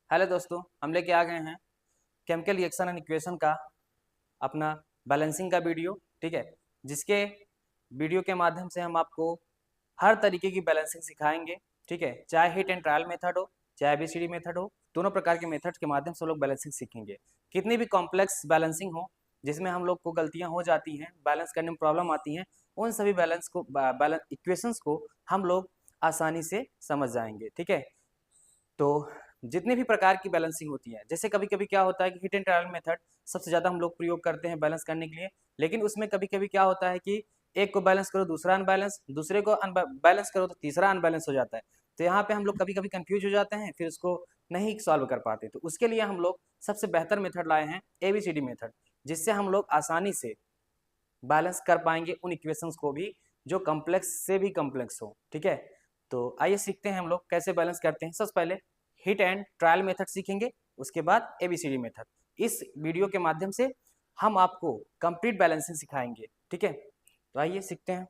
Hello दोस्तों, हम लेके आ गए हैं केमिकल रिएक्शन एंड इक्वेशन का अपना बैलेंसिंग का वीडियो। ठीक है, जिसके वीडियो के माध्यम से हम आपको हर तरीके की बैलेंसिंग सिखाएंगे। ठीक है, चाहे हिट एंड ट्रायल मेथड हो, चाहे ABCD मेथड हो, दोनों प्रकार के मेथड के माध्यम से लोग बैलेंसिंग सीखेंगे। कितनी भी कॉम्प्लेक्स बैलेंसिंग हो जिसमें हम लोग को गलतियां हो जाती हैं, बैलेंस करने में प्रॉब्लम आती हैं, उन सभी बैलेंस इक्वेशंस को हम लोग आसानी से समझ जाएंगे। ठीक है, तो जितने भी प्रकार की बैलेंसिंग होती है, जैसे कभी कभी क्या होता है कि हिट एंड ट्रायल मेथड सबसे ज़्यादा हम लोग प्रयोग करते हैं बैलेंस करने के लिए, लेकिन उसमें कभी कभी क्या होता है कि एक को बैलेंस करो दूसरा अनबैलेंस, दूसरे को बैलेंस करो तो तीसरा अनबैलेंस हो जाता है। तो यहाँ पे हम लोग कभी कभी कंफ्यूज हो जाते हैं, फिर उसको नहीं सॉल्व कर पाते। तो उसके लिए हम लोग सबसे बेहतर मेथड लाए हैं ABCD मेथड, जिससे हम लोग आसानी से बैलेंस कर पाएंगे उन इक्वेशंस को भी जो कॉम्प्लेक्स से भी कॉम्प्लेक्स हो। ठीक है, तो आइए सीखते हैं हम लोग कैसे बैलेंस करते हैं। सबसे पहले हिट एंड ट्रायल मेथड सीखेंगे, उसके बाद ABCD मेथड। इस वीडियो के माध्यम से हम आपको कंप्लीट बैलेंसिंग सिखाएंगे। ठीक है, तो आइए सीखते हैं।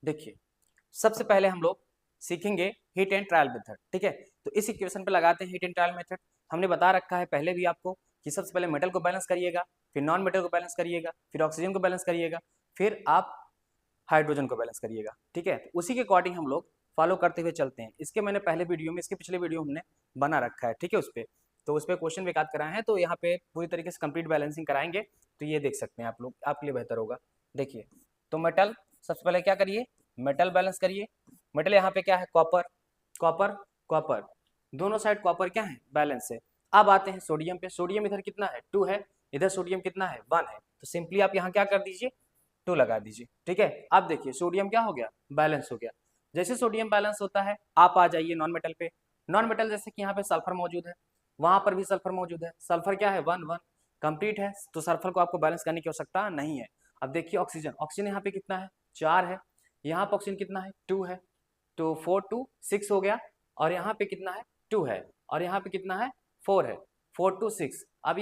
देखिए, सबसे पहले हम लोग सीखेंगे हिट एंड ट्रायल मेथड। ठीक है, तो इस इक्वेशन पे लगाते हैं हिट एंड ट्रायल मेथड। हमने बता रखा है पहले भी आपको कि सबसे पहले मेटल को बैलेंस करिएगा, फिर नॉन मेटल को बैलेंस करिएगा, फिर ऑक्सीजन को बैलेंस करिएगा, फिर आप हाइड्रोजन को बैलेंस करिएगा। ठीक है, तो उसी के अकॉर्डिंग हम लोग फॉलो करते हुए चलते हैं। इसके मैंने पहले वीडियो में, इसके पिछले वीडियो हमने बना रखा है। ठीक है, उस पर तो उस पर क्वेश्चन भी याद कराए हैं, तो यहाँ पे पूरी तरीके से कंप्लीट बैलेंसिंग कराएंगे। तो ये देख सकते हैं आप लोग, आपके लिए बेहतर होगा। देखिए, तो मेटल सबसे पहले क्या करिए, मेटल बैलेंस करिए। मेटल यहाँ पे क्या है, कॉपर कॉपर कॉपर, दोनों साइड कॉपर क्या है, बैलेंस है। अब आते हैं सोडियम पे। सोडियम इधर कितना है, 2 है, इधर सोडियम कितना है, 1 है। तो सिंपली आप यहाँ क्या कर दीजिए, 2 लगा दीजिए। ठीक है, अब देखिए सोडियम क्या हो गया, बैलेंस हो गया। जैसे सोडियम बैलेंस होता है, आप आ जाइए नॉन मेटल पे। नॉन मेटल जैसे कि यहाँ पे सल्फर मौजूद है, वहां पर भी सल्फर मौजूद है। सल्फर क्या है, 1 1 कंप्लीट है, तो सल्फर को आपको बैलेंस करने की आवश्यकता नहीं है। अब देखिए ऑक्सीजन, ऑक्सीजन यहाँ पे कितना है, 4 है। यहाँ पर ऑक्सीजन कितना है, 2 है, तो 4 2 6 हो गया। और यहाँ पे कितना है, 2 है, और यहाँ पे कितना है, 4 है, 4 2 6। अब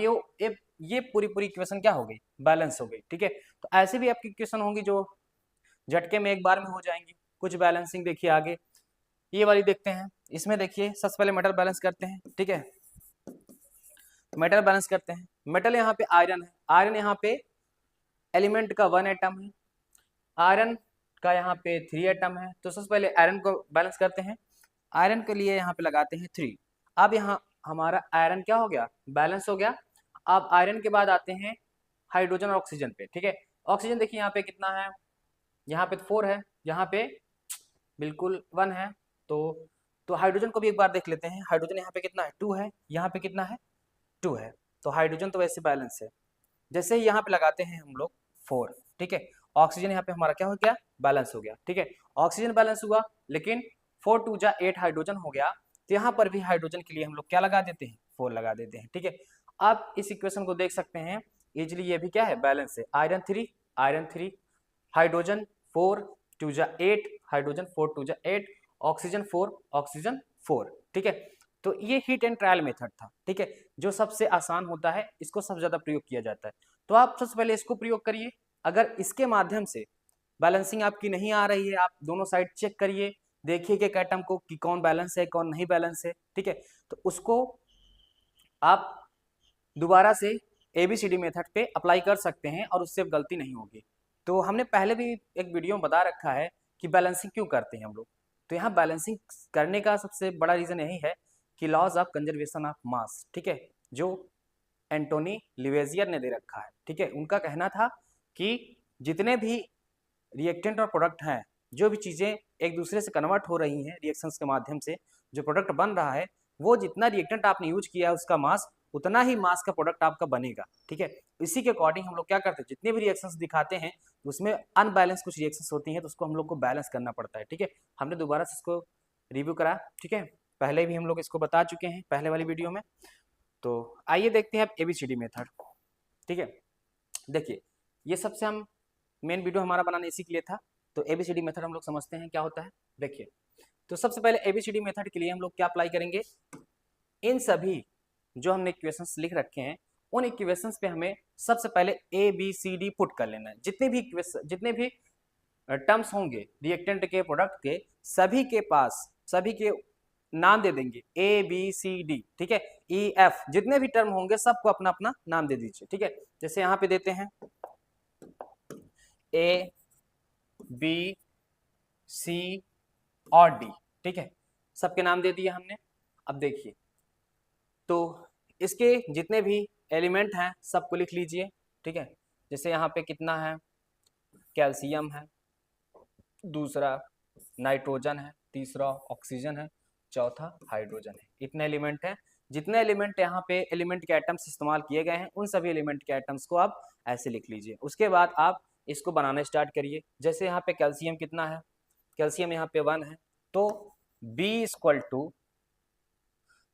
ये पूरी पूरी इक्वेशन क्या हो गई, बैलेंस हो गई। ठीक है, तो ऐसे भी आपकी इक्वेशन होंगी जो झटके में एक बार में हो जाएंगी। कुछ बैलेंसिंग देखिए आगे, ये वाली देखते हैं। इसमें देखिए सबसे पहले मेटल बैलेंस करते हैं। ठीक है, मेटल बैलेंस करते हैं। मेटल यहाँ पे आयरन है, आयरन यहाँ पे एलिमेंट का 1 एटम है, आयरन का यहाँ पे 3 एटम है। तो सबसे पहले आयरन को बैलेंस करते हैं। आयरन के लिए यहाँ पे लगाते हैं 3। अब यहाँ हमारा आयरन क्या हो गया, बैलेंस हो गया। अब आयरन के बाद आते हैं हाइड्रोजन और ऑक्सीजन पे। ठीक है, ऑक्सीजन देखिए यहाँ पे कितना है, यहाँ पे 4 है, यहाँ पे बिल्कुल 1 है। तो हाइड्रोजन को भी एक बार देख लेते हैं। हाइड्रोजन यहाँ पे कितना है, 2 है, यहाँ पे कितना है, 2 है। तो हाइड्रोजन तो वैसे बैलेंस है। जैसे ही यहाँ पे लगाते हैं हम लोग 4। ठीक है, ऑक्सीजन यहाँ पे हमारा क्या हो गया, बैलेंस हो गया। ठीक है, ऑक्सीजन बैलेंस हुआ, लेकिन 4 2 जा 8 हाइड्रोजन हो गया। तो यहाँ पर भी हाइड्रोजन के लिए हम लोग क्या लगा देते हैं, 4 लगा देते हैं। ठीक है, आप इस इक्वेशन को देख सकते हैं इजिली, ये भी क्या है, बैलेंस है। आयरन 3 हाइड्रोजन 4 2 जा 8 हाइड्रोजन, 4 2 जा 8 ऑक्सीजन 4 ऑक्सीजन 4। ठीक है, तो ये हिट एंड ट्रायल मेथड था। ठीक है, जो सबसे आसान होता है, इसको सबसे ज्यादा प्रयोग किया जाता है। तो आप सबसे पहले इसको प्रयोग करिए। अगर इसके माध्यम से बैलेंसिंग आपकी नहीं आ रही है, आप दोनों साइड चेक करिए, देखिए कि एटम को कि कौन बैलेंस है कौन नहीं बैलेंस है। ठीक है, तो उसको आप दोबारा से ABCD मेथड पे अप्लाई कर सकते हैं और उससे गलती नहीं होगी। तो हमने पहले भी एक वीडियो में बता रखा है कि बैलेंसिंग क्यों करते हैं हम लोग। तो यहाँ बैलेंसिंग करने का सबसे बड़ा रीजन यही है कि laws of conservation of mass. ठीक है, जो एंटोनी लिवेजियर ने दे रखा है। ठीक है, उनका कहना था कि जितने भी रिएक्टेंट और प्रोडक्ट हैं, जो भी चीज़ें एक दूसरे से कन्वर्ट हो रही हैं रिएक्शंस के माध्यम से, जो प्रोडक्ट बन रहा है, वो जितना रिएक्टेंट आपने यूज किया है उसका मास, उतना ही मास का प्रोडक्ट आपका बनेगा। ठीक है, इसी के अकॉर्डिंग हम लोग क्या करते हैं, जितने भी रिएक्शंस दिखाते हैं उसमें अनबैलेंस कुछ रिएक्शंस होती हैं, तो उसको हम लोग को बैलेंस करना पड़ता है। ठीक है, हमने दोबारा से इसको रिव्यू करा। ठीक है, पहले भी हम लोग इसको बता चुके हैं पहले वाली वीडियो में। तो आइए देखते हैं अब ABCD मेथड। ठीक है, देखिए ये सबसे हम मेन वीडियो हमारा बनाने इसी के लिए था। तो ABCD मेथड हम लोग समझते हैं क्या होता है। देखिए, तो सबसे पहले ABCD मेथड के लिए हम लोग क्या अप्लाई करेंगे, इन सभी जो हमने इक्वेशंस लिख रखे हैं उन इक्वेशंस पे हमें सबसे पहले A B C D put कर लेना है। जितने भी टर्म्स होंगे रिएक्टेंट के प्रोडक्ट के, सभी के नाम दे देंगे ए बी सी डी, ठीक है। ई एफ जितने भी टर्म होंगे सबको अपना अपना नाम दे दीजिए, ठीक है। जैसे यहाँ पे देते हैं ए बी सी और डी, ठीक है, सबके नाम दे दिए हमने। अब देखिए, तो इसके जितने भी एलिमेंट हैं सबको लिख लीजिए, ठीक है। जैसे यहाँ पे कितना है, कैल्शियम है, दूसरा नाइट्रोजन है, तीसरा ऑक्सीजन है, चौथा हाइड्रोजन है। इतने एलिमेंट हैं। जितने एलिमेंट यहाँ पे एलिमेंट के आइटम्स इस्तेमाल किए गए हैं उन सभी एलिमेंट के आइटम्स को आप ऐसे लिख लीजिए। उसके बाद आप इसको बनाना स्टार्ट करिए। जैसे यहाँ पे कैल्शियम कितना है, कैल्शियम यहाँ पे 1 है, तो B इक्वल टू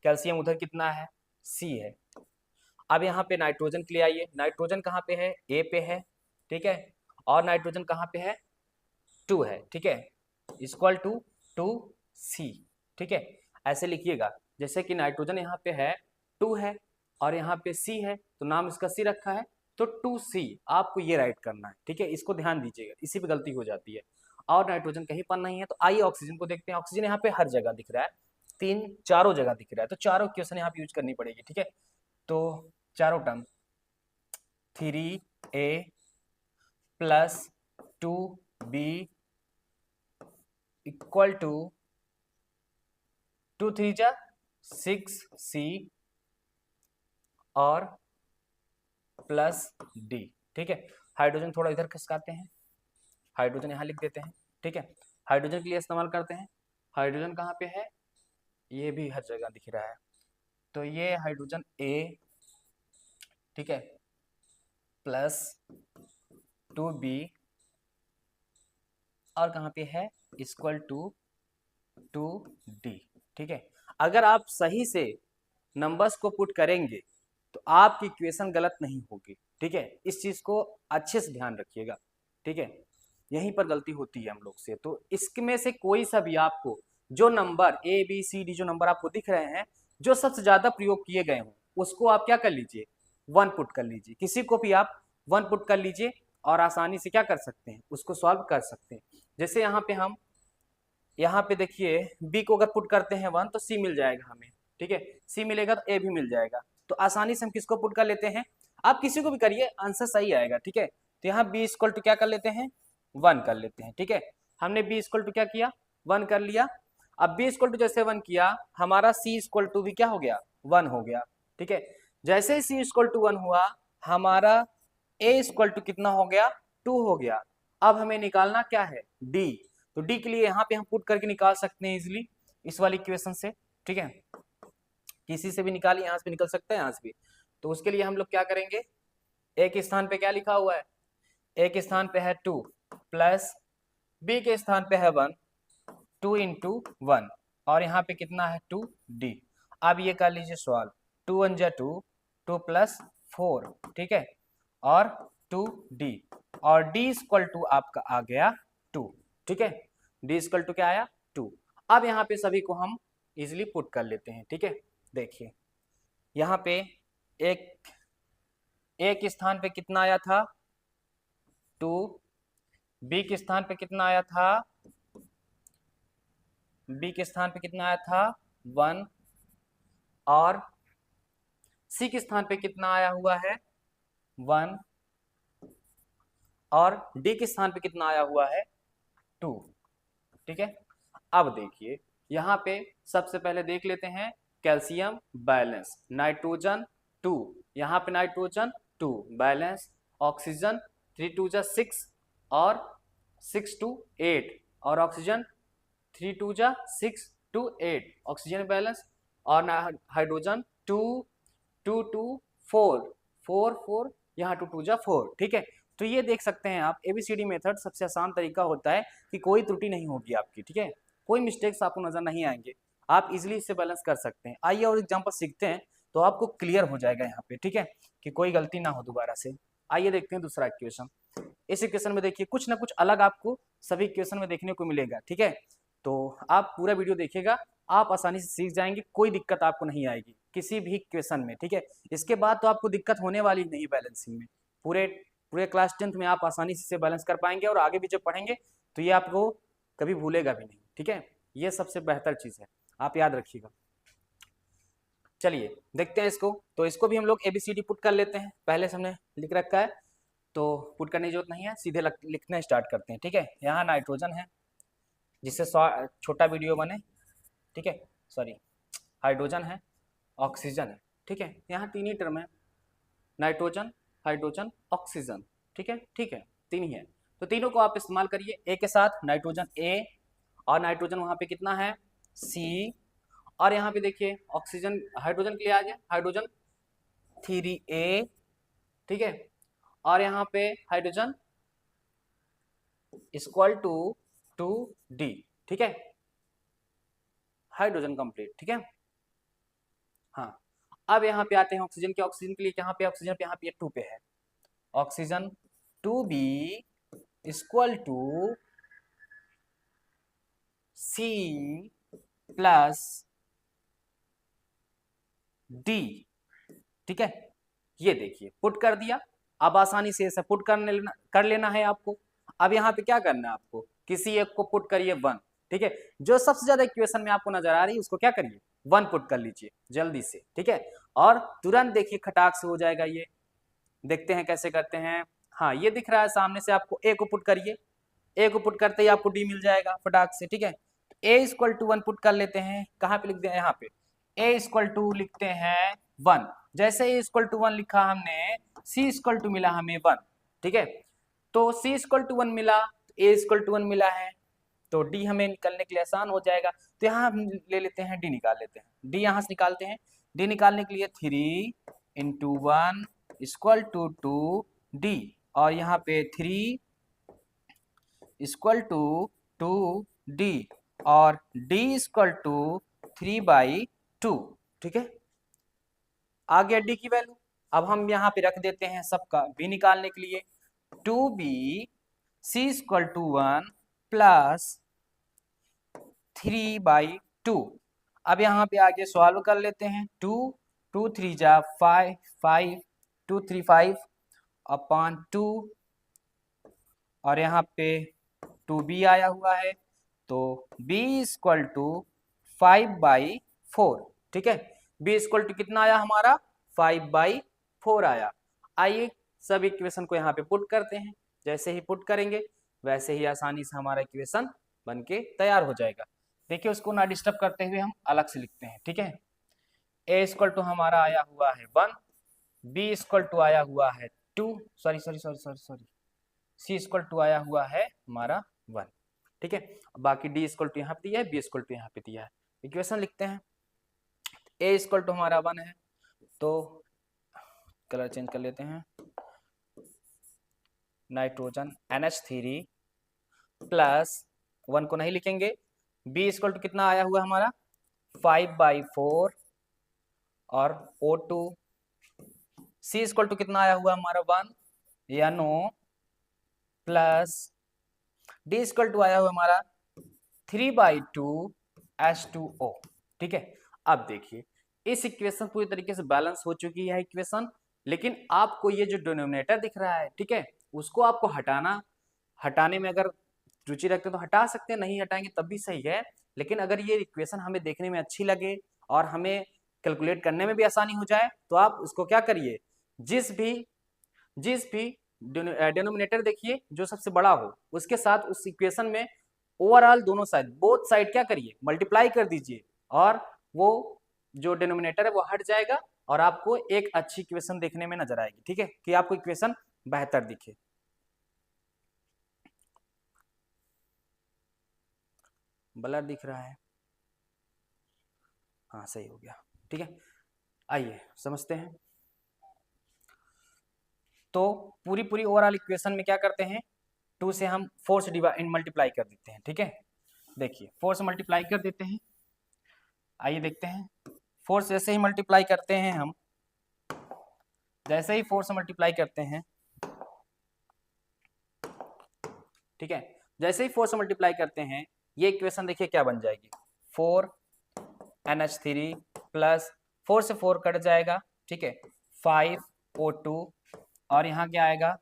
कैल्शियम उधर कितना है, C है। अब यहाँ पे नाइट्रोजन के लिए आइए। नाइट्रोजन कहाँ पे है, A पे है, ठीक है, और नाइट्रोजन कहाँ पे है, 2 है, ठीक है, इक्वल टू 2C, ठीक है। ऐसे लिखिएगा, जैसे कि नाइट्रोजन यहाँ पे है 2 है और यहाँ पे C है, तो नाम इसका C रखा है, तो 2C आपको ये राइट करना है, ठीक है। इसको ध्यान दीजिएगा, इसी पे गलती हो जाती है। और नाइट्रोजन कहीं पर नहीं है, तो आइए ऑक्सीजन को देखते हैं। ऑक्सीजन यहाँ पे हर जगह दिख रहा है, चारों जगह दिख रहा है, तो चारों इक्वेशन यहाँ पे यूज करनी पड़ेगी, ठीक है। तो चारों term 3A plus 2B equal to 2 3 जा 6C और प्लस D, ठीक है। हाइड्रोजन थोड़ा इधर खिसकाते हैं, हाइड्रोजन यहाँ लिख देते हैं, ठीक है। हाइड्रोजन के लिए इस्तेमाल करते हैं। हाइड्रोजन कहाँ पे है, ये भी हर जगह दिख रहा है, तो ये हाइड्रोजन A, ठीक है, प्लस 2B और कहाँ पे है, इक्वल टू 2D, ठीक है। अगर आप सही से नंबर्स को पुट करेंगे तो आपकी इक्वेशन गलत नहीं होगी, ठीक है। इस चीज को अच्छे से ध्यान रखिएगा, ठीक है। यहीं पर गलती होती है हम लोग से। तो इसमें से कोई सा भी आपको जो number A B C D जो नंबर आपको दिख रहे हैं, जो सबसे ज्यादा प्रयोग किए गए हों, उसको आप क्या कर लीजिए, 1 पुट कर लीजिए। किसी को भी आप 1 पुट कर लीजिए और आसानी से क्या कर सकते हैं, उसको सॉल्व कर सकते हैं। जैसे यहाँ पे देखिए, बी को अगर पुट करते हैं 1 तो सी मिल जाएगा हमें, ठीक है। सी मिलेगा तो ए भी मिल जाएगा, तो आसानी से हम किसको पुट कर लेते हैं, आप किसी को भी करिए आंसर सही आएगा, ठीक है। तो यहाँ बी इक्वल टू क्या कर लेते हैं, 1 कर लेते हैं, ठीक है। हमने बी इक्वल टू क्या किया, 1 कर लिया। अब बी इक्वल टू जैसे 1 किया, हमारा सी इक्वल टू भी क्या हो गया, 1 हो गया, ठीक है। जैसे ही सी इक्वल टू 1 हुआ, हमारा ए इक्वल टू कितना हो गया, 2 हो गया। अब हमें निकालना क्या है, डी। तो डी के लिए यहाँ पे हम पुट करके निकाल सकते हैं इजिली इस वाली इक्वेशन से, ठीक है। किसी से भी निकालिए, यहाँ से भी निकल सकता है, यहाँ से भी। तो उसके लिए हम लोग क्या करेंगे, ए के स्थान पे क्या लिखा हुआ है, ए के स्थान पे है 2 प्लस बी के स्थान पे है 1, 2 इंटू 1 और यहाँ पे कितना है 2D। अब ये कर लीजिए सॉल्व, 2 1 जा 2, 2 प्लस 4, ठीक है, और 2D और D इक्वल टू आपका आ गया 2, ठीक है। D इक्वल टू क्या आया, 2। अब यहाँ पे सभी को हम इजिली पुट कर लेते हैं, ठीक है। देखिए यहाँ पे एक स्थान पे कितना आया था, 2, बी के स्थान पे कितना आया था, बी के स्थान पे कितना आया था 1 और सी के स्थान पे कितना आया हुआ है 1 और डी के स्थान पे कितना आया हुआ है 2, ठीक है। अब देखिए यहाँ पे सबसे पहले देख लेते हैं कैल्शियम बैलेंस, नाइट्रोजन 2, यहाँ पे नाइट्रोजन 2 बैलेंस, ऑक्सीजन 3 2 जा 6 और 6 2 8 और ऑक्सीजन 3 2 जा 6 2 8 ऑक्सीजन बैलेंस, और हाइड्रोजन 2 2 2 4 4 4 यहाँ 2 2 जा 4, ठीक है। तो ये देख सकते हैं आप, एबीसीडी मेथड सबसे आसान तरीका होता है कि कोई त्रुटि नहीं होगी आपकी, ठीक है। कोई मिस्टेक्स आपको नजर नहीं आएंगे, आप इजिली इससे बैलेंस कर सकते हैं। आइए और एग्जाम्पल सीखते हैं तो आपको क्लियर हो जाएगा यहाँ पे, ठीक है, कि कोई गलती ना हो दोबारा से। आइए देखते हैं दूसरा इक्वेशन। इस इक्वेशन में देखिए कुछ ना कुछ अलग आपको सभी इक्वेशन में देखने को मिलेगा, ठीक है। तो आप पूरा वीडियो देखिएगा, आप आसानी से सीख जाएंगे, कोई दिक्कत आपको नहीं आएगी। किसी भी इक्वेशन में, ठीक है। इसके बाद तो आपको दिक्कत होने वाली नहीं बैलेंसिंग में, पूरे पूरे क्लास 10th में आप आसानी से इसे बैलेंस कर पाएंगे और आगे भी जब पढ़ेंगे तो ये आपको कभी भूलेगा भी नहीं, ठीक है। ये सबसे बेहतर चीज़ है, आप याद रखिएगा। चलिए देखते हैं इसको, तो इसको भी हम लोग ABCD पुट कर लेते हैं, पहले से हमने लिख रखा है तो पुट करने की जरूरत नहीं है, सीधे लिखना स्टार्ट करते हैं, ठीक है। यहाँ नाइट्रोजन है जिससे छोटा वीडियो बने, ठीक है, सॉरी, हाइड्रोजन है, ऑक्सीजन है, ठीक है। यहाँ तीन ही टर्म है, नाइट्रोजन, हाइड्रोजन, ऑक्सीजन, ठीक है, ठीक है, तीन ही है। तो तीनों को आप इस्तेमाल करिए ए के साथ, नाइट्रोजन ए और नाइट्रोजन वहाँ पे कितना है सी, और यहाँ पे देखिए ऑक्सीजन हाइड्रोजन के लिए आ गया हाइड्रोजन 3A, ठीक है, और यहाँ पे हाइड्रोजन इक्वल टू 2D, ठीक है, हाइड्रोजन कंप्लीट, ठीक है। हाँ, अब यहाँ पे आते हैं ऑक्सीजन के लिए, यहाँ पे ऑक्सीजन पे यहाँ पे 2 पे है, oxygen 2B equal to C plus D, ठीक है। ये देखिए पुट कर दिया, अब आसानी से ऐसा पुट कर लेना है आपको। अब यहाँ पे क्या करना है आपको, किसी एक को पुट करिए 1, ठीक है, जो सबसे ज्यादा इक्वेशन में आपको नजर आ रही है उसको क्या करिए 1 पुट कर लीजिए जल्दी से, ठीक है, और तुरंत देखिए खटाक से हो जाएगा ये। देखते हैं कैसे करते हैं। हाँ, ये दिख रहा है सामने से, आपको ए को पुट करिए, ए को पुट करते ही आपको डी मिल जाएगा फटाक से, ठीक है। ए इक्वल टू 1 पुट कर लेते हैं, कहाँ पे लिख दें, यहाँ पे ए इक्वल टू लिखते हैं 1, जैसे ए इक्वल टू 1 लिखा हमने, सी इक्वल टू मिला हमें 1, ठीक है। तो सी इक्वल टू 1 मिला, ए इक्वल टू 1 मिला है, तो डी हमें निकलने के लिए आसान हो जाएगा। तो यहाँ हम ले लेते हैं डी, निकाल लेते हैं डी, यहाँ से निकालते हैं डी। निकालने के लिए 3 इंटू 1 इक्वल टू 2D, और यहाँ पे 3 इक्वल टू 2D और D इक्वल टू 3/2, ठीक है। आ गया D की वैल्यू। अब हम यहाँ पे रख देते हैं सबका B निकालने के लिए, 2B C equal to 1 plus 3/2। अब यहाँ पे आगे सॉल्व कर लेते हैं, 2 3 जा 5 5 2 3 5 अपॉन 2, और यहाँ पे 2B आया हुआ है, तो B इक्वल टू 5/4, ठीक है। B इक्वल टू कितना आया हमारा 5/4 आया। आइए सब इक्वेशन को यहाँ पे पुट करते हैं, जैसे ही पुट करेंगे वैसे ही आसानी से हमारा इक्वेशन बन के तैयार हो जाएगा। देखिए उसको ना डिस्टर्ब करते हुए हम अलग से लिखते हैं, ठीक है। A इक्वल टू हमारा आया हुआ है 1, B इक्वल टू आया हुआ है 2, सॉरी C इक्वल टू आया हुआ है हमारा 1, ठीक है। बाकी D इक्वल टू यहाँ पे दिया है, B इक्वल टू यहाँ पे दिया है। इक्वेशन लिखते हैं, A इक्वल टू हमारा 1 है, तो कलर चेंज कर लेते हैं, नाइट्रोजन NH3 प्लस 1 को नहीं लिखेंगे, B इक्वल टू कितना आया हुआ हमारा 5/4 और O2, C इक्वल टू कितना आया हुआ हमारा 1 NO plus D equal to आया हुआ हमारा 3/2 H2O, ठीक है। अब देखिए इस इक्वेशन पूरी तरीके से बैलेंस हो चुकी है इक्वेशन, लेकिन आपको ये जो डिनोमिनेटर दिख रहा है, ठीक है, उसको आपको हटाने में अगर रुचि रखते तो हटा सकते हैं, नहीं हटाएंगे तब भी सही है। लेकिन अगर ये इक्वेशन हमें देखने में अच्छी लगे और हमें कैलकुलेट करने में भी आसानी हो जाए, तो आप उसको क्या करिए, जिस भी डिनोमिनेटर देखिए जो सबसे बड़ा हो, उसके साथ उस इक्वेशन में ओवरऑल दोनों साइड, बोथ साइड क्या करिए मल्टीप्लाई कर दीजिए, और वो जो डिनोमिनेटर है वो हट जाएगा और आपको एक अच्छी इक्वेशन देखने में नजर आएगी, ठीक है, कि आपको इक्वेशन बेहतर दिखे। ब्लर दिख रहा है, हाँ सही हो गया, ठीक है। आइए समझते हैं। तो पूरी ओवरऑल इक्वेशन में क्या करते हैं, 2 से हम 4 से मल्टीप्लाई कर देते हैं, ठीक है। देखिए 4 से मल्टीप्लाई कर देते हैं, आइए देखते हैं। 4 से जैसे ही मल्टीप्लाई करते हैं हम, जैसे ही 4 से मल्टीप्लाई करते हैं, ठीक है, जैसे ही 4 से मल्टीप्लाई करते हैं, ये इक्वेशन देखिए क्या बन जाएगी, 4 NH3 प्लस 4 से 4 कट जाएगा, ठीक है, 5O2 और यहाँ क्या आएगा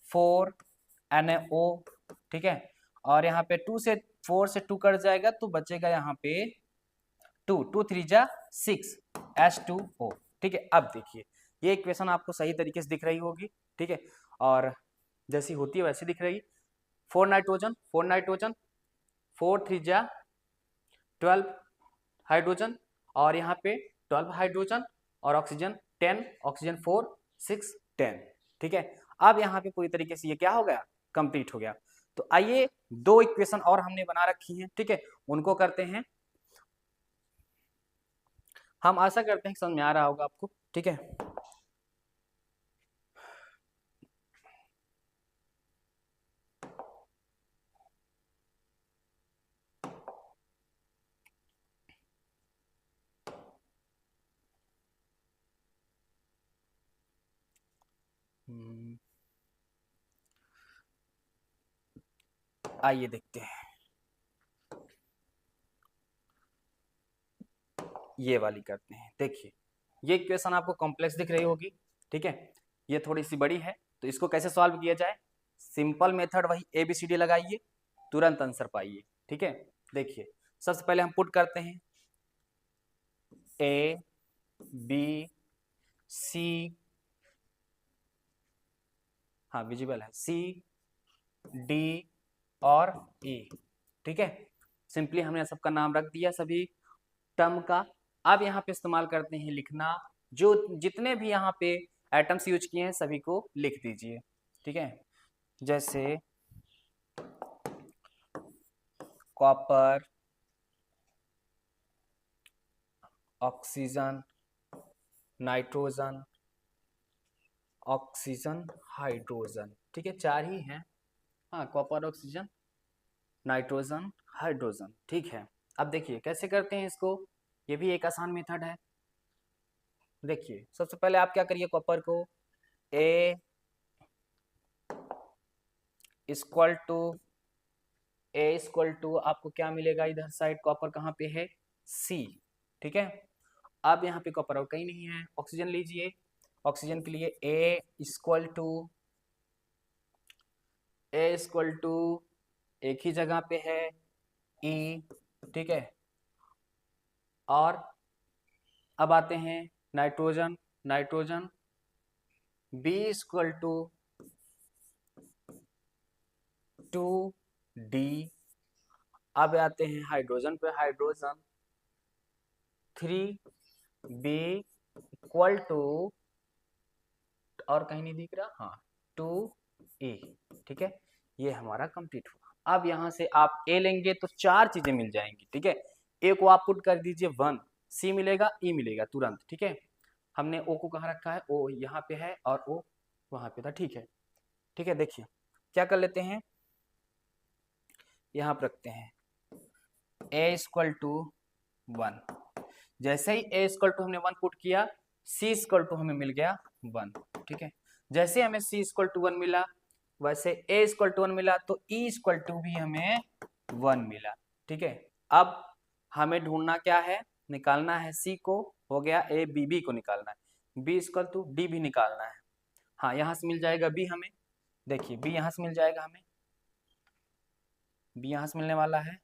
4NO, ठीक है, और यहाँ पे 4 से 2 कट जाएगा तो बचेगा यहाँ पे 2 3 जा 6 H2O, ठीक है। अब देखिए ये इक्वेशन आपको सही तरीके से दिख रही होगी, ठीक है, और जैसी होती है वैसी दिख रही। 4 नाइट्रोजन 4 3 जा 12 हाइड्रोजन और यहाँ पे 12 हाइड्रोजन और ऑक्सीजन 10, ऑक्सीजन 4 6 10, ठीक है। अब यहाँ पे पूरी तरीके से ये क्या हो गया, कंप्लीट हो गया। तो आइए 2 इक्वेशन और हमने बना रखी हैं, ठीक है, उनको करते हैं। हम आशा करते हैं समझ में आ रहा होगा आपको, ठीक है। आइए देखते हैं, ये वाली करते हैं। देखिए ये इक्वेशन आपको कॉम्प्लेक्स दिख रही होगी, ठीक है, ये थोड़ी सी बड़ी है, तो इसको कैसे सॉल्व किया जाए, सिंपल मेथड वही ABCD लगाइए, तुरंत आंसर पाइए, ठीक है। देखिए सबसे पहले हम पुट करते हैं A B C, हाँ विजिबल है, C D और E, ठीक है। सिंपली हमने सबका नाम रख दिया सभी टर्म का। अब यहाँ पे इस्तेमाल करते हैं लिखना, जो जितने भी यहाँ पे एटम्स यूज किए हैं सभी को लिख दीजिए, ठीक है। जैसे copper, oxygen, nitrogen, oxygen, hydrogen, ठीक है, 4 ही हैं, हाँ कॉपर, ऑक्सीजन, नाइट्रोजन, हाइड्रोजन, ठीक है। अब देखिए कैसे करते हैं इसको, ये भी एक आसान मेथड है। देखिए सबसे पहले आप क्या करिए, कॉपर को A इक्वल टू आपको क्या मिलेगा, इधर साइड कॉपर कहाँ पे है C, ठीक है। अब यहाँ पे कॉपर और कहीं नहीं है, ऑक्सीजन लीजिए, ऑक्सीजन के लिए A इक्वल टू एक ही जगह पे है E, ठीक है। और अब आते हैं nitrogen, B equal to 2D। अब आते हैं हाइड्रोजन पे, हाइड्रोजन 3B इक्वल टू, और कहीं नहीं दिख रहा, हाँ 2E, ठीक है। ये हमारा कंप्लीट हुआ। अब यहाँ से आप A लेंगे तो 4 चीजें मिल जाएंगी, ठीक है। A को आप पुट कर दीजिए 1, C मिलेगा, E मिलेगा तुरंत, ठीक है। हमने O को कहाँ रखा है, O यहाँ पे है और O वहां पे था, ठीक है, ठीक है। देखिए क्या कर लेते हैं, यहाँ पर रखते हैं A इक्वल टू 1, जैसे ही A इक्वल टू हमने 1 पुट किया, C इक्वल टू हमें मिल गया 1, ठीक है। जैसे हमें C इक्वल टू 1 मिला, वैसे A इक्वल टू 1 मिला, तो E इक्वल टू भी हमें 1 मिला, ठीक है। अब हमें ढूंढना क्या है, निकालना है C को, हो गया A, B को निकालना है, B इक्वल टू D भी निकालना है, हाँ यहाँ से मिल जाएगा B हमें, देखिए B यहाँ से मिल जाएगा हमें, B यहाँ से मिलने वाला है,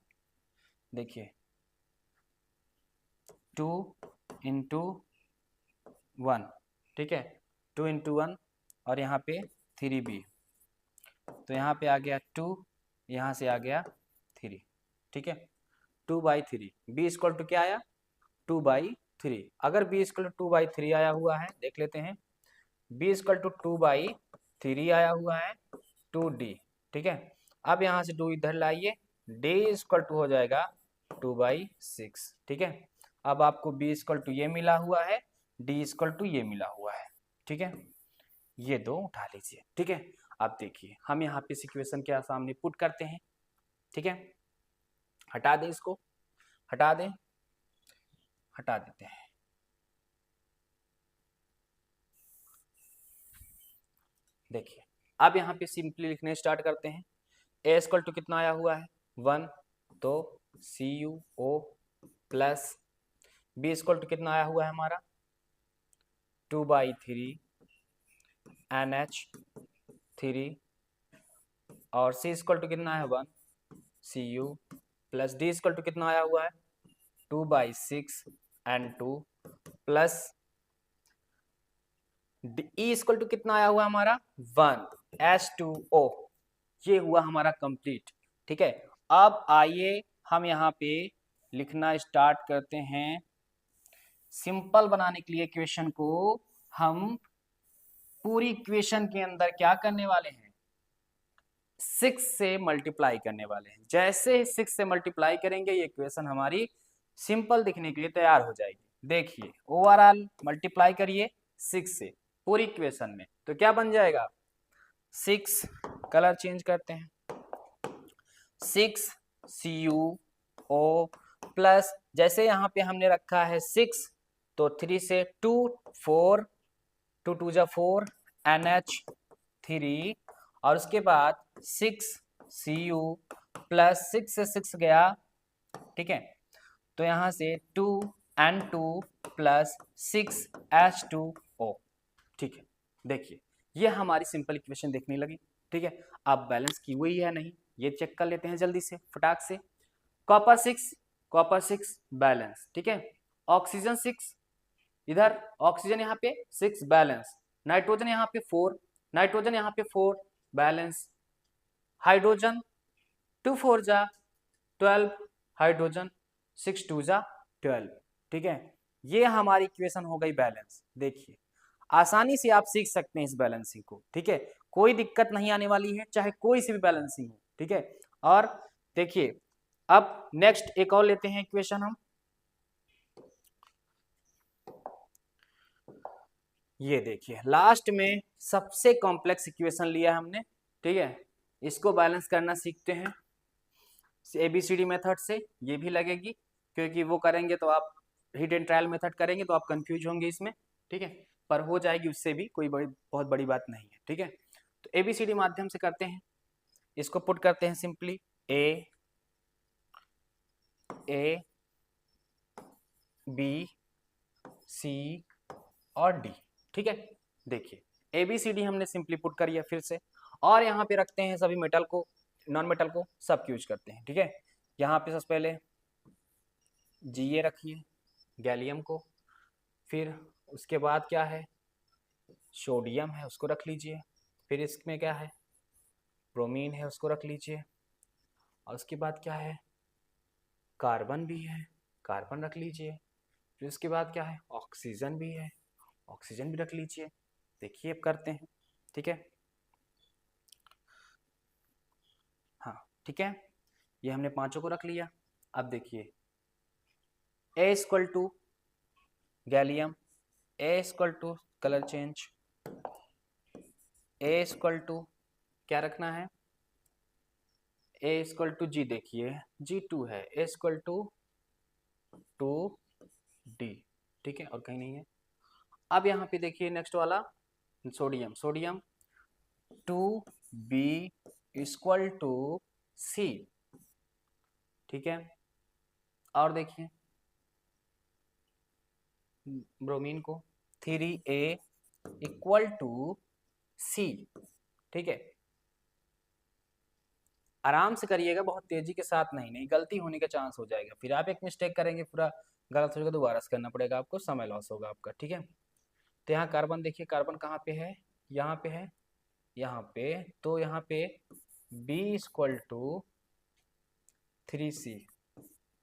देखिए 2 इंटू 1, ठीक है, 2 इंटू 1 और यहाँ पे 3B, तो यहाँ पे आ गया 2, यहाँ से आ गया 3, ठीक है, 2/3। B इक्वल टू क्या आया, 2/3। अगर B इक्वल टू 2/3 आया हुआ है, देख लेते हैं, B इक्वल टू 2/3 आया हुआ है 2D, ठीक है। अब यहाँ से 2 इधर लाइए, D इक्वल टू हो जाएगा 2/6, ठीक है। अब आपको B इक्वल टू ये मिला हुआ है, D इक्वल टू ये मिला हुआ है, ठीक है, ये 2 उठा लीजिए, ठीक है। अब देखिए हम यहाँ पे इक्वेशन के सामने पुट करते हैं, ठीक है, हटा दें इसको, हटा दें, हटा देते हैं। देखिए अब यहाँ पे सिंपली लिखने स्टार्ट करते हैं। A इक्वल टू कितना आया हुआ है 1, तो CuO plus B equal to कितना आया हुआ है हमारा 2/3 NH3 और C इक्वल टू कितना है 1 Cu plus D equal to कितना आया हुआ है 2/6 N2 plus E equal to कितना आया हुआ हमारा 1 H2O। ये हुआ हमारा कंप्लीट। ठीक है, अब आइए हम यहाँ पे लिखना स्टार्ट करते हैं। सिंपल बनाने के लिए इक्वेशन को हम पूरी इक्वेशन के अंदर क्या करने वाले हैं 6 से मल्टीप्लाई करने वाले हैं। जैसे 6 से मल्टीप्लाई करेंगे ये इक्वेशन हमारी सिंपल दिखने के लिए तैयार हो जाएगी। देखिए ओवरऑल मल्टीप्लाई करिए 6 से पूरी इक्वेशन में, तो क्या बन जाएगा 6, कलर चेंज करते हैं, 6 CuO प्लस जैसे यहाँ पे हमने रखा है 6 तो 3 से 2 4 2 2 जा 4 NH3 और उसके बाद 6 Cu प्लस 6 से 6 गया। ठीक है, तो यहाँ से 2 N2 प्लस 6 H2O। ठीक है, देखिए ये हमारी सिंपल इक्वेशन देखने लगी। ठीक है, अब बैलेंस की हुई है नहीं ये चेक कर लेते हैं जल्दी से फटाक से। Copper 6 balance. ठीक है, ऑक्सीजन 6 इधर, ऑक्सीजन यहाँ पे 6 बैलेंस, नाइट्रोजन यहाँ पे 4, नाइट्रोजन यहाँ पे 4 बैलेंस, हाइड्रोजन 2 4 जा 12, हाइड्रोजन 6 2 जा 12। ठीक है, ये हमारी इक्वेशन हो गई बैलेंस। देखिए आसानी से आप सीख सकते हैं इस बैलेंसिंग को। ठीक है, कोई दिक्कत नहीं आने वाली है चाहे कोई सी भी बैलेंसिंग हो। ठीक है, और देखिए अब नेक्स्ट एक और लेते हैं इक्वेशन हम, ये देखिए लास्ट में सबसे कॉम्प्लेक्स इक्वेशन लिया हमने। ठीक है, इसको बैलेंस करना सीखते हैं ABCD मेथड से। ये भी लगेगी क्योंकि वो करेंगे तो आप हिट एंड ट्रायल मेथड करेंगे तो आप कंफ्यूज होंगे इसमें। ठीक है, पर हो जाएगी उससे भी, कोई बहुत बड़ी बात नहीं है। ठीक है, तो ABCD माध्यम से करते हैं, इसको पुट करते हैं सिंपली A B C और D। ठीक है, देखिए ABCD हमने सिंपली पुट करी है फिर से, और यहाँ पे रखते हैं सभी मेटल को, नॉन मेटल को सब यूज करते हैं। ठीक है, यहाँ पे सबसे पहले Ga रखिए गैलियम को, फिर उसके बाद क्या है सोडियम है उसको रख लीजिए, फिर इसमें क्या है ब्रोमीन है उसको रख लीजिए, और उसके बाद क्या है कार्बन भी है कार्बन रख लीजिए, फिर उसके बाद क्या है ऑक्सीजन भी है ऑक्सीजन भी रख लीजिए। देखिए अब करते हैं। ठीक है, हाँ ठीक है, ये हमने पांचों को रख लिया। अब देखिए A equal to gallium, A equal to colour change, A equal to क्या रखना है A इक्वल टू G, देखिए G2 है, A इक्वल टू 2D। ठीक है, और कहीं नहीं है। अब यहाँ पे देखिए नेक्स्ट वाला sodium 2B equal to C। ठीक है, और देखिए ब्रोमीन को 3A इक्वल टू C। ठीक है, आराम से करिएगा, बहुत तेजी के साथ नहीं गलती होने का चांस हो जाएगा, फिर आप एक मिस्टेक करेंगे पूरा गलत हो जाएगा, दोबारा से करना पड़ेगा आपको, समय लॉस होगा आपका। ठीक है, तो यहाँ कार्बन देखिए कार्बन कहाँ पे है यहाँ पे है यहाँ पे, तो यहाँ पे B इक्वल टू 3C।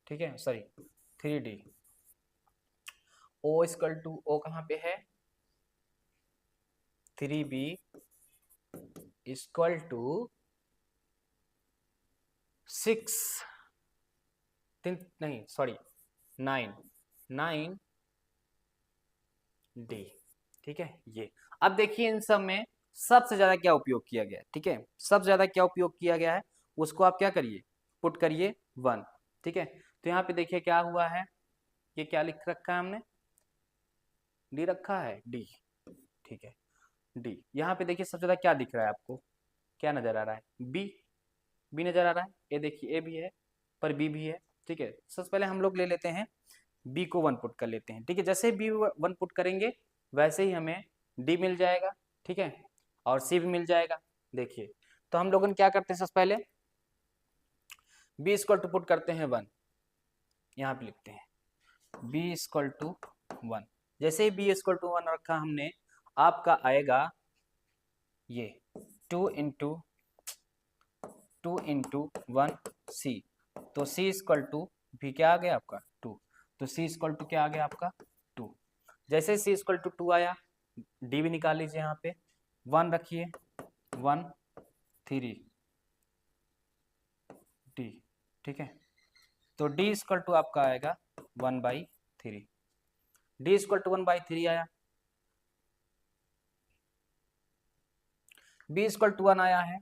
ठीक है, sorry 3D, O equal to O कहाँ पे है 3B इक्वल टू 6 नहीं सॉरी 9D। ठीक है, ये अब देखिए इन सब में सबसे ज्यादा क्या उपयोग किया गया है। ठीक है, सबसे ज्यादा क्या उपयोग किया गया है उसको आप क्या करिए पुट करिए 1। ठीक है, तो यहाँ पे देखिए क्या हुआ है, ये क्या लिख रखा है हमने डी रखा है डी। ठीक है, डी यहाँ पे देखिए सबसे ज्यादा क्या दिख रहा है आपको, क्या नजर आ रहा है बी नजर आ रहा है। ये देखिए ए भी है पर बी भी है। ठीक है, सबसे पहले हम लोग ले लेते हैं बी को 1 पुट कर लेते हैं। ठीक है, जैसे बी 1 पुट करेंगे वैसे ही हमें डी मिल जाएगा, ठीक है, और सी भी मिल जाएगा। देखिए तो हम लोगों ने क्या करते हैं, सबसे पहले बी इक्वल टू पुट करते हैं 1, यहाँ पे लिखते हैं बी इक्वल टू 1। जैसे ही बी इक्वल टू 1 रखा हमने, आपका आएगा ये 2 इंटू 1 सी, तो सी इक्वल टू भी क्या आ गया आपका 2, तो सी इक्वल टू क्या आ गया आपका 2। जैसे सी इक्वल टू 2 आया, डी भी निकाल लीजिए, यहाँ पे 1 रखिए, 1 3 डी, ठीक है, तो डी इक्वल टू आपका आएगा 1/3, डी इक्वल टू 1/3 आया, बी इक्वल टू 1 आया है,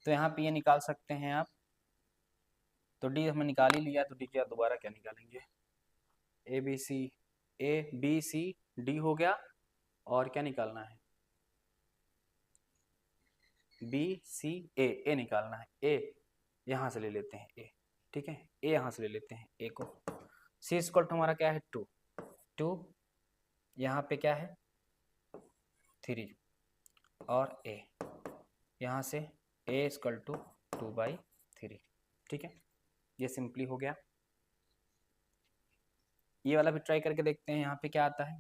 तो यहाँ पे ये निकाल सकते हैं आप, तो डी हमने निकाल ही लिया, तो डी क्या दोबारा क्या निकालेंगे, ए बी सी डी हो गया, और क्या निकालना है, बी सी ए निकालना है, ए यहाँ से ले लेते हैं ए, ठीक है, ए यहाँ से ले लेते हैं ए को, सी इक्वल टू हमारा क्या है 2 यहाँ पे क्या है 3, और ए यहाँ से ए इक्वल टू 2/3, ठीक है, ये सिंपली हो गया। ये वाला भी ट्राई करके देखते हैं यहाँ पे क्या आता है,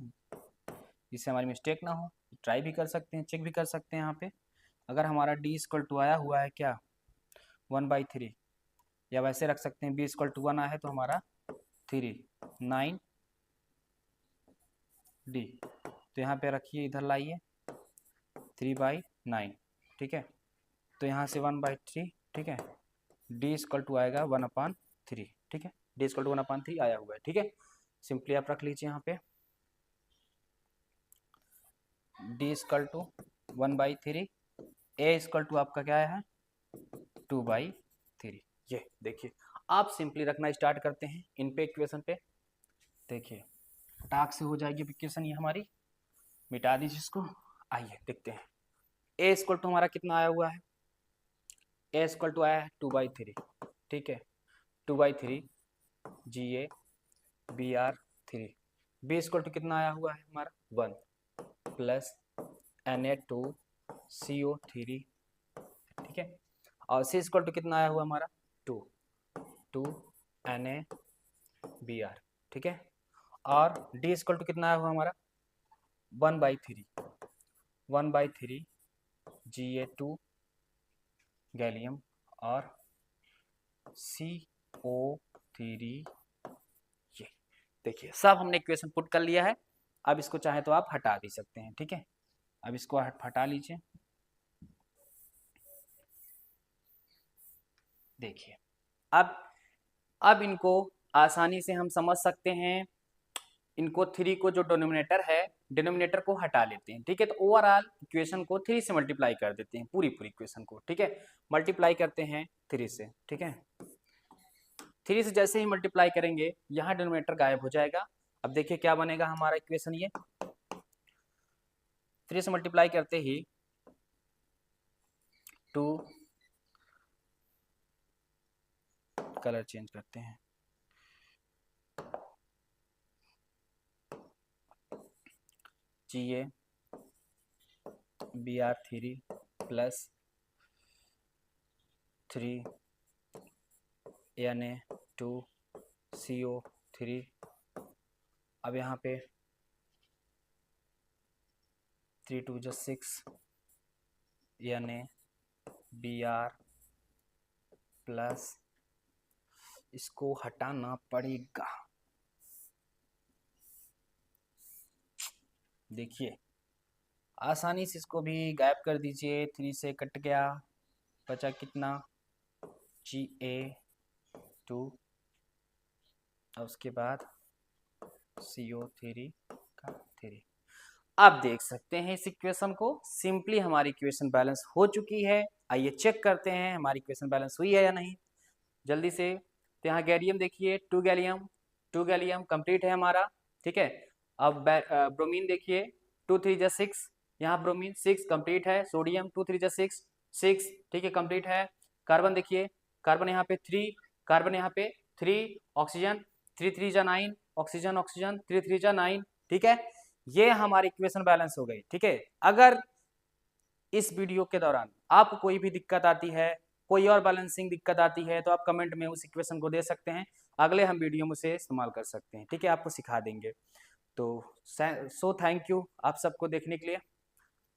जिससे हमारी मिस्टेक ना हो, ट्राई भी कर सकते हैं, चेक भी कर सकते हैं। यहाँ पे अगर हमारा डी इक्वल टू आया हुआ है क्या 1/3, या वैसे रख सकते हैं बी इक्वल टू 1 आया है तो हमारा 3 9 डी, तो यहाँ पे रखिए, इधर लाइए 3/9, ठीक है, तो यहाँ से 1/3, ठीक है, डी इक्वल टू आएगा 1/3, ठीक है, डी इक्वल टू 1/3 आया हुआ है, ठीक है, सिंपली आप रख लीजिए यहाँ पे D equal to 1/3, A equal to आपका क्या है 2/3। ये देखिए, आप सिंपली रखना स्टार्ट करते हैं इन पे इक्वेशन पे, देखिए टाक से हो जाएगी इक्वेशन ये हमारी, मिटा दीजिए इसको। आइए देखते हैं, ए इक्वल टू हमारा कितना आया हुआ है, ए इक्वल टू आया है 2/3, ठीक है, 2/3 GA/BR3, बी इक्वल टू कितना आया हुआ है हमारा 1 प्लस Na2CO3, ठीक है, और सी इक्वल टू कितना आया हुआ हमारा 2 Na(Br), ठीक है, और डी इक्वल टू कितना आया हुआ हमारा 1/3 Ga2 गैलियम और CO3। ये देखिए सब हमने इक्वेशन पुट कर लिया है। अब इसको चाहे तो आप हटा भी सकते हैं, ठीक है, अब इसको हटा लीजिए। देखिए अब इनको आसानी से हम समझ सकते हैं, इनको 3 को जो डिनोमिनेटर है, डिनोमिनेटर को हटा लेते हैं, ठीक है, तो ओवरऑल इक्वेशन को 3 से मल्टीप्लाई कर देते हैं, पूरी इक्वेशन को, ठीक है, मल्टीप्लाई करते हैं 3 से, ठीक है, 3 से जैसे ही मल्टीप्लाई करेंगे यहाँ डिनोमिनेटर गायब हो जाएगा। अब देखिए क्या बनेगा हमारा इक्वेशन, ये 3 से मल्टीप्लाई करते ही 2, कलर चेंज करते हैं, GA/BR3 प्लस 3 Na2CO3। अब यहाँ पे 3 2 6 Na(Br) प्लस, इसको हटाना पड़ेगा, देखिए आसानी से इसको भी गायब कर दीजिए, 3 से कट गया, बचा कितना Ga2 और उसके बाद CO3 का 3। आप देख सकते हैं इस इक्वेशन को, सिंपली हमारी इक्वेशन बैलेंस हो चुकी है। आइए चेक करते हैं हमारी इक्वेशन बैलेंस हुई है या नहीं, जल्दी से। तो यहाँ गैलियम देखिए 2 गैलियम कंप्लीट है हमारा, ठीक है। अब ब्रोमीन देखिए 2 3 6, यहाँ ब्रोमीन 6 कंप्लीट है। सोडियम 2 3 6, ठीक है, कंप्लीट है। कार्बन देखिए, कार्बन यहाँ पे 3, कार्बन यहाँ पे 3, ऑक्सीजन 3 3 9, ऑक्सीजन ऑक्सीजन 3 3 जा 9, ठीक है। ये हमारी इक्वेशन बैलेंस हो गई, ठीक है। अगर इस वीडियो के दौरान आपको कोई भी दिक्कत आती है, कोई और बैलेंसिंग दिक्कत आती है, तो आप कमेंट में उस इक्वेशन को दे सकते हैं, अगले हम वीडियो में उसे इस्तेमाल कर सकते हैं, ठीक है, आपको सिखा देंगे। तो सो थैंक यू आप सबको देखने के लिए।